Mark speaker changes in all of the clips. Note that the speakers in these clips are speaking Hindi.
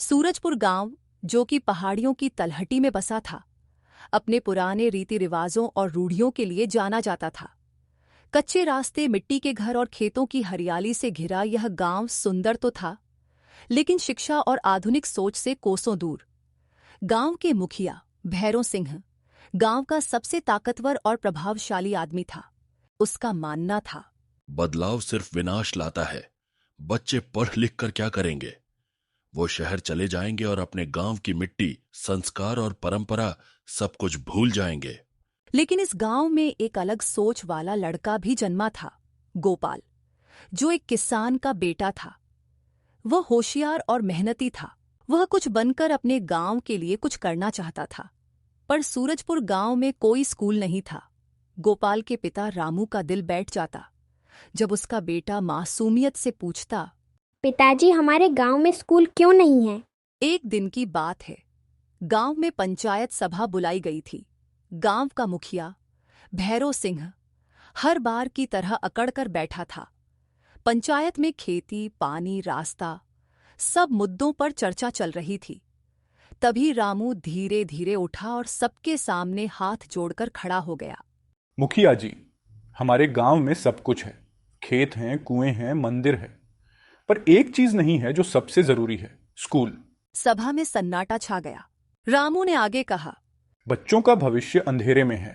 Speaker 1: सूरजपुर गांव, जो कि पहाड़ियों की तलहटी में बसा था, अपने पुराने रीति रिवाजों और रूढ़ियों के लिए जाना जाता था। कच्चे रास्ते, मिट्टी के घर और खेतों की हरियाली से घिरा यह गांव सुंदर तो था, लेकिन शिक्षा और आधुनिक सोच से कोसों दूर। गांव के मुखिया भैरों सिंह गांव का सबसे ताकतवर और प्रभावशाली आदमी था। उसका मानना था,
Speaker 2: बदलाव सिर्फ विनाश लाता है। बच्चे पढ़ लिख कर क्या करेंगे? वो शहर चले जाएंगे और अपने गांव की मिट्टी, संस्कार और परंपरा सब कुछ भूल जाएंगे।
Speaker 1: लेकिन इस गांव में एक अलग सोच वाला लड़का भी जन्मा था, गोपाल, जो एक किसान का बेटा था। वह होशियार और मेहनती था। वह कुछ बनकर अपने गांव के लिए कुछ करना चाहता था, पर सूरजपुर गांव में कोई स्कूल नहीं था। गोपाल के पिता रामू का दिल बैठ जाता जब उसका बेटा मासूमियत से पूछता,
Speaker 3: पिताजी, हमारे गांव में स्कूल क्यों नहीं है?
Speaker 1: एक दिन की बात है। गांव में पंचायत सभा बुलाई गई थी। गांव का मुखिया भैरों सिंह हर बार की तरह अकड़कर बैठा था। पंचायत में खेती, पानी, रास्ता, सब मुद्दों पर चर्चा चल रही थी। तभी रामू धीरे धीरे उठा और सबके सामने हाथ जोड़कर खड़ा हो गया।
Speaker 4: मुखिया जी, हमारे गांव में सब कुछ है। खेत हैं, कुएं हैं, मंदिर है, पर एक चीज नहीं है जो सबसे जरूरी है, स्कूल।
Speaker 1: सभा में सन्नाटा छा गया। रामू ने आगे कहा,
Speaker 4: बच्चों का भविष्य अंधेरे में है।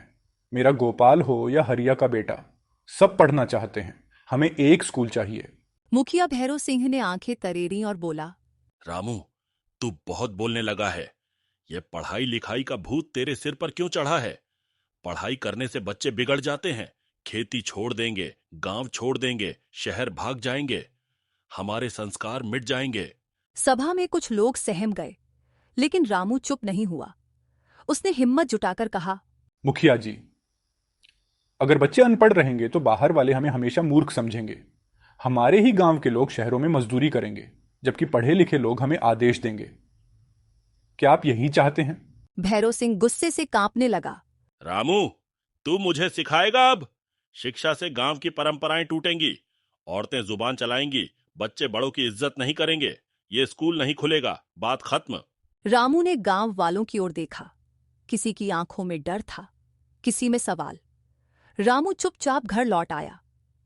Speaker 4: मेरा गोपाल हो या हरिया का बेटा, सब पढ़ना चाहते हैं। हमें एक स्कूल चाहिए।
Speaker 1: मुखिया भैरों सिंह ने आंखें तरेरी और बोला,
Speaker 2: रामू, तू बहुत बोलने लगा है। ये पढ़ाई लिखाई का भूत तेरे सिर पर क्यों चढ़ा है? पढ़ाई करने से बच्चे बिगड़ जाते हैं। खेती छोड़ देंगे, गांव छोड़ देंगे, शहर भाग जाएंगे, हमारे संस्कार मिट जाएंगे।
Speaker 1: सभा में कुछ लोग सहम गए, लेकिन रामू चुप नहीं हुआ। उसने हिम्मत जुटाकर कहा,
Speaker 4: मुखिया जी, अगर बच्चे अनपढ़ रहेंगे तो बाहर वाले हमें हमेशा मूर्ख समझेंगे। हमारे ही गांव के लोग शहरों में मजदूरी करेंगे, जबकि पढ़े लिखे लोग हमें आदेश देंगे। क्या आप यही चाहते हैं?
Speaker 1: भैरों सिंह गुस्से से कांपने लगा।
Speaker 2: रामू, तू मुझे सिखाएगा अब? शिक्षा से गांव की परंपराएं टूटेंगी, औरतें जुबान चलाएंगी, बच्चे बड़ों की इज्जत नहीं करेंगे, ये स्कूल नहीं खुलेगा, बात खत्म।
Speaker 1: रामू ने गांव वालों की ओर देखा। किसी की आंखों में डर था, किसी में सवाल। रामू चुपचाप घर लौट आया,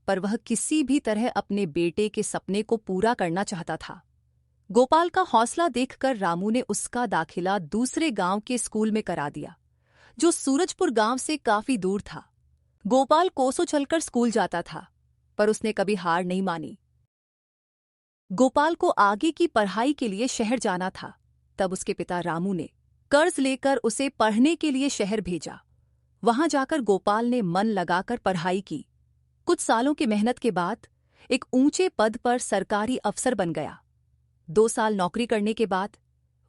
Speaker 1: पर वह किसी भी तरह अपने बेटे के सपने को पूरा करना चाहता था। गोपाल का हौसला देखकर रामू ने उसका दाखिला दूसरे गांव के स्कूल में करा दिया, जो सूरजपुर गांव से काफी दूर था। गोपाल कोसों चलकर स्कूल जाता था, पर उसने कभी हार नहीं मानी। गोपाल को आगे की पढ़ाई के लिए शहर जाना था। तब उसके पिता रामू ने कर्ज लेकर उसे पढ़ने के लिए शहर भेजा। वहां जाकर गोपाल ने मन लगाकर पढ़ाई की। कुछ सालों की मेहनत के बाद एक ऊंचे पद पर सरकारी अफसर बन गया। 2 साल नौकरी करने के बाद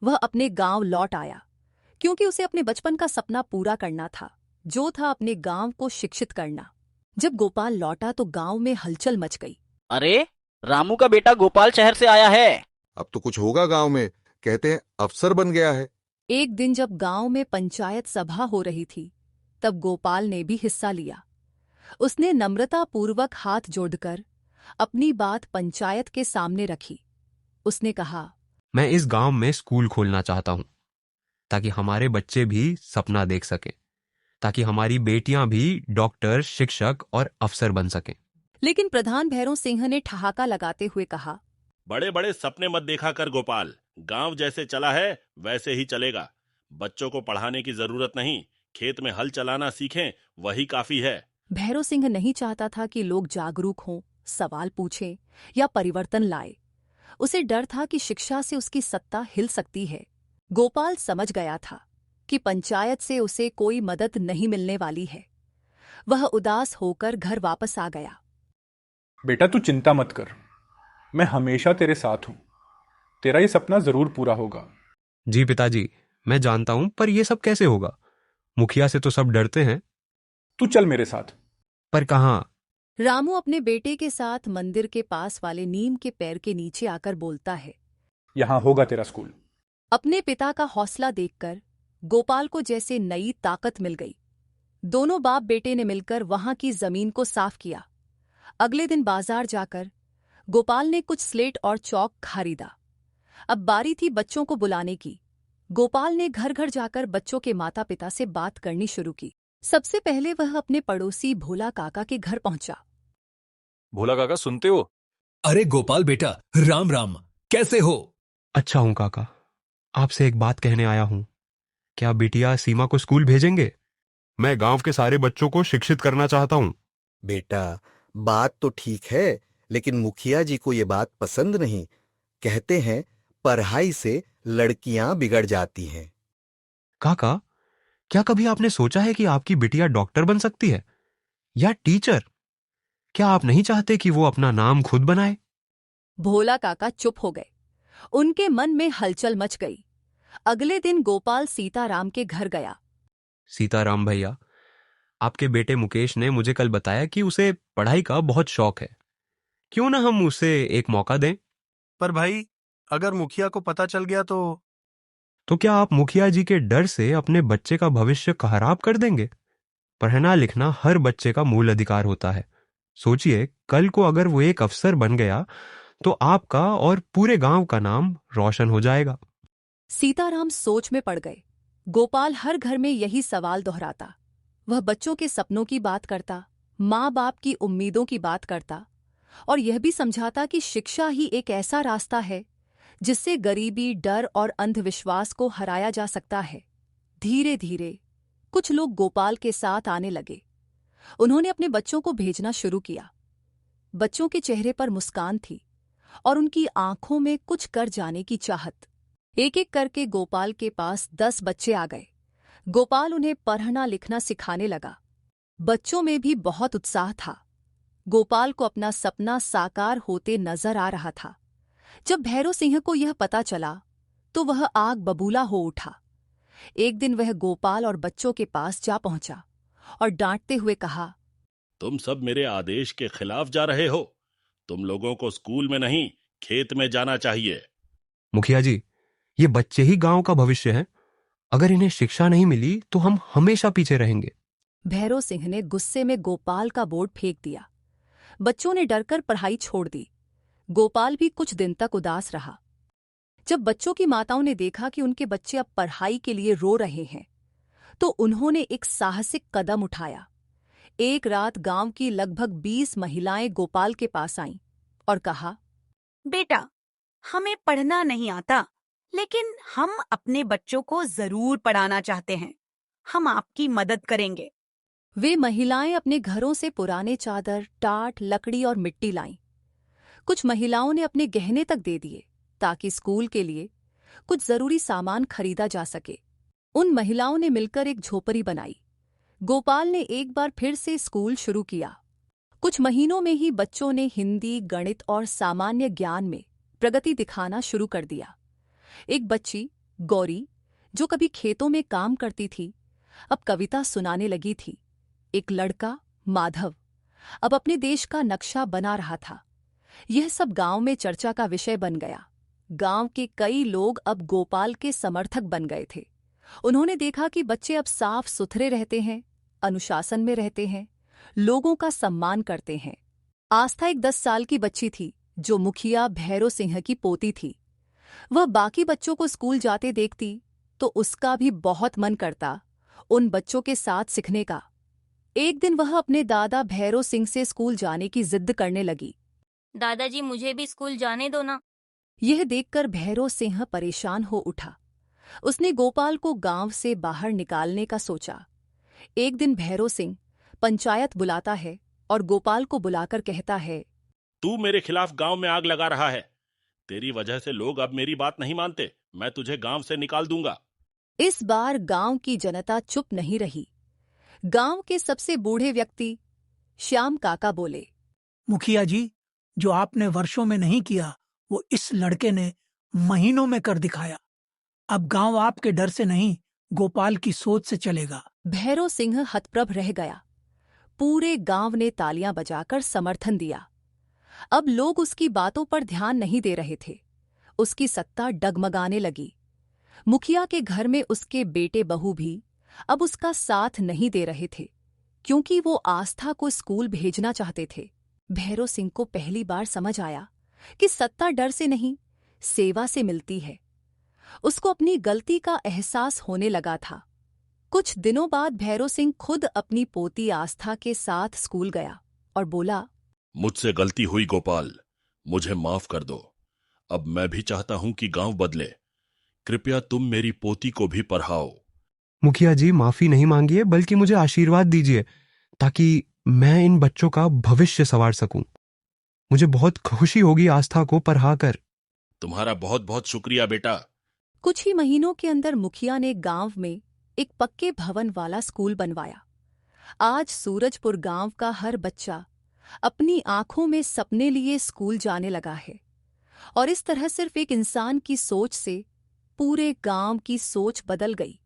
Speaker 1: वह अपने गांव लौट आया, क्योंकि उसे अपने बचपन का सपना पूरा करना था, जो था अपने गांव को शिक्षित करना। जब गोपाल लौटा तो गांव में हलचल मच गई।
Speaker 5: अरे, रामू का बेटा गोपाल शहर से आया है।
Speaker 6: अब तो कुछ होगा गांव में, कहते हैं अफसर बन गया है।
Speaker 1: एक दिन जब गांव में पंचायत सभा हो रही थी, तब गोपाल ने भी हिस्सा लिया। उसने नम्रतापूर्वक हाथ जोड़कर अपनी बात पंचायत के सामने रखी। उसने कहा,
Speaker 7: मैं इस गांव में स्कूल खोलना चाहता हूं, ताकि हमारे बच्चे भी सपना देख सकें, ताकि हमारी बेटियां भी डॉक्टर, शिक्षक और अफसर बन सकें।
Speaker 1: लेकिन प्रधान भैरों सिंह ने ठहाका लगाते हुए कहा,
Speaker 2: बड़े बड़े सपने मत देखा कर गोपाल। गांव जैसे चला है वैसे ही चलेगा। बच्चों को पढ़ाने की जरूरत नहीं, खेत में हल चलाना सीखें, वही काफी है।
Speaker 1: भैरों सिंह नहीं चाहता था कि लोग जागरूक हों, सवाल पूछें या परिवर्तन लाए। उसे डर था कि शिक्षा से उसकी सत्ता हिल सकती है। गोपाल समझ गया था कि पंचायत से उसे कोई मदद नहीं मिलने वाली है। वह उदास होकर घर वापस आ गया।
Speaker 4: बेटा, तू चिंता मत कर, मैं हमेशा तेरे साथ हूं। तेरा ये सपना जरूर पूरा होगा।
Speaker 7: जी पिताजी, मैं जानता हूं, पर यह सब कैसे होगा? मुखिया से तो सब डरते हैं।
Speaker 4: तू चल मेरे साथ।
Speaker 7: पर कहां?
Speaker 1: रामू अपने बेटे के साथ मंदिर के पास वाले नीम के पेड़ के नीचे आकर बोलता है,
Speaker 4: यहां होगा तेरा स्कूल।
Speaker 1: अपने पिता का हौसला देखकर गोपाल को जैसे नई ताकत मिल गई। दोनों बाप बेटे ने मिलकर वहां की जमीन को साफ किया। अगले दिन बाजार जाकर गोपाल ने कुछ स्लेट और चौक खरीदा। अब बारी थी बच्चों को बुलाने की। गोपाल ने घर घर जाकर बच्चों के माता पिता से बात करनी शुरू की। सबसे पहले वह अपने पड़ोसी भोला काका के घर पहुंचा।
Speaker 8: भोला काका सुनते हो?
Speaker 9: अरे गोपाल बेटा, राम राम, कैसे हो?
Speaker 7: अच्छा हूं काका। आपसे एक बात कहने आया हूं। क्या बिटिया सीमा को स्कूल भेजेंगे? मैं गांव के सारे बच्चों को शिक्षित करना चाहता हूं।
Speaker 10: बेटा, बात तो ठीक है, लेकिन मुखिया जी को ये बात पसंद नहीं। कहते हैं पढ़ाई से लड़कियां बिगड़ जाती हैं।
Speaker 7: काका, क्या कभी आपने सोचा है कि आपकी बिटिया डॉक्टर बन सकती है या टीचर? क्या आप नहीं चाहते कि वो अपना नाम खुद बनाए?
Speaker 1: भोला काका चुप हो गए। उनके मन में हलचल मच गई। अगले दिन गोपाल सीताराम के घर गया।
Speaker 7: सीताराम भैया, आपके बेटे मुकेश ने मुझे कल बताया कि उसे पढ़ाई का बहुत शौक है। क्यों ना हम उसे एक मौका दें?
Speaker 11: पर भाई, अगर मुखिया को पता चल गया तो
Speaker 7: क्या आप मुखिया जी के डर से अपने बच्चे का भविष्य खराब कर देंगे? पढ़ना लिखना हर बच्चे का मूल अधिकार होता है। सोचिए, कल को अगर वो एक अफसर बन गया तो आपका और पूरे गांव का नाम रोशन हो जाएगा।
Speaker 1: सीताराम सोच में पड़ गए। गोपाल हर घर में यही सवाल दोहराता। वह बच्चों के सपनों की बात करता, माँ बाप की उम्मीदों की बात करता और यह भी समझाता कि शिक्षा ही एक ऐसा रास्ता है जिससे गरीबी, डर और अंधविश्वास को हराया जा सकता है। धीरे धीरे कुछ लोग गोपाल के साथ आने लगे। उन्होंने अपने बच्चों को भेजना शुरू किया। बच्चों के चेहरे पर मुस्कान थी और उनकी आंखों में कुछ कर जाने की चाहत। एक एक करके गोपाल के पास 10 बच्चे आ गए। गोपाल उन्हें पढ़ना लिखना सिखाने लगा। बच्चों में भी बहुत उत्साह था। गोपाल को अपना सपना साकार होते नजर आ रहा था। जब भैरव सिंह को यह पता चला तो वह आग बबूला हो उठा। एक दिन वह गोपाल और बच्चों के पास जा पहुंचा और डांटते हुए कहा,
Speaker 2: तुम सब मेरे आदेश के खिलाफ जा रहे हो। तुम लोगों को स्कूल में नहीं, खेत में जाना चाहिए।
Speaker 7: मुखिया जी, ये बच्चे ही गांव का भविष्य हैं। अगर इन्हें शिक्षा नहीं मिली तो हम हमेशा पीछे रहेंगे।
Speaker 1: भैरव सिंह ने गुस्से में गोपाल का बोर्ड फेंक दिया। बच्चों ने डरकर पढ़ाई छोड़ दी। गोपाल भी कुछ दिन तक उदास रहा। जब बच्चों की माताओं ने देखा कि उनके बच्चे अब पढ़ाई के लिए रो रहे हैं तो उन्होंने एक साहसिक कदम उठाया। एक रात गांव की लगभग 20 महिलाएं गोपाल के पास आईं और कहा,
Speaker 12: बेटा, हमें पढ़ना नहीं आता, लेकिन हम अपने बच्चों को जरूर पढ़ाना चाहते हैं। हम आपकी मदद करेंगे।
Speaker 1: वे महिलाएं अपने घरों से पुराने चादर, टाट, लकड़ी और मिट्टी लाईं। कुछ महिलाओं ने अपने गहने तक दे दिए ताकि स्कूल के लिए कुछ जरूरी सामान खरीदा जा सके। उन महिलाओं ने मिलकर एक झोपड़ी बनाई। गोपाल ने एक बार फिर से स्कूल शुरू किया। कुछ महीनों में ही बच्चों ने हिंदी, गणित और सामान्य ज्ञान में प्रगति दिखाना शुरू कर दिया। एक बच्ची, गौरी, जो कभी खेतों में काम करती थी, अब कविता सुनाने लगी थी। एक लड़का, माधव, अब अपने देश का नक्शा बना रहा था। यह सब गांव में चर्चा का विषय बन गया। गांव के कई लोग अब गोपाल के समर्थक बन गए थे। उन्होंने देखा कि बच्चे अब साफ सुथरे रहते हैं, अनुशासन में रहते हैं, लोगों का सम्मान करते हैं। आस्था एक 10 साल की बच्ची थी जो मुखिया भैरव सिंह की पोती थी। वह बाकी बच्चों को स्कूल जाते देखती तो उसका भी बहुत मन करता उन बच्चों के साथ सीखने का। एक दिन वह अपने दादा भैरव सिंह से स्कूल जाने की जिद करने लगी।
Speaker 13: दादाजी, मुझे भी स्कूल जाने दो ना।
Speaker 1: यह देखकर भैरव सिंह परेशान हो उठा। उसने गोपाल को गांव से बाहर निकालने का सोचा। एक दिन भैरव सिंह पंचायत बुलाता है और गोपाल को बुलाकर कहता है,
Speaker 2: तू मेरे खिलाफ गांव में आग लगा रहा है। तेरी वजह से लोग अब मेरी बात नहीं मानते। मैं तुझे गांव से निकाल दूंगा।
Speaker 1: इस बार गांव की जनता चुप नहीं रही। गांव के सबसे बूढ़े व्यक्ति श्याम काका बोले,
Speaker 14: मुखिया जी, जो आपने वर्षों में नहीं किया वो इस लड़के ने महीनों में कर दिखाया। अब गांव आपके डर से नहीं, गोपाल की सोच से चलेगा।
Speaker 1: भैरव सिंह हतप्रभ रह गया। पूरे गांव ने तालियां बजाकर समर्थन दिया। अब लोग उसकी बातों पर ध्यान नहीं दे रहे थे। उसकी सत्ता डगमगाने लगी। मुखिया के घर में उसके बेटे बहू भी अब उसका साथ नहीं दे रहे थे, क्योंकि वो आस्था को स्कूल भेजना चाहते थे। भैरव सिंह को पहली बार समझ आया कि सत्ता डर से नहीं, सेवा से मिलती है। उसको अपनी गलती का एहसास होने लगा था। कुछ दिनों बाद भैरव सिंह खुद अपनी पोती आस्था के साथ स्कूल गया और बोला,
Speaker 2: मुझसे गलती हुई गोपाल, मुझे माफ कर दो। अब मैं भी चाहता हूं कि गांव बदले। कृपया तुम मेरी पोती को भी पढ़ाओ।
Speaker 7: मुखिया जी, माफी नहीं मांगिए, बल्कि मुझे आशीर्वाद दीजिए ताकि मैं इन बच्चों का भविष्य संवार सकूं। मुझे बहुत खुशी होगी आस्था को पढ़ाकर।
Speaker 2: तुम्हारा बहुत बहुत शुक्रिया बेटा।
Speaker 1: कुछ ही महीनों के अंदर मुखिया ने गांव में एक पक्के भवन वाला स्कूल बनवाया। आज सूरजपुर गांव का हर बच्चा अपनी आंखों में सपने लिए स्कूल जाने लगा है। और इस तरह सिर्फ एक इंसान की सोच से पूरे गांव की सोच बदल गई।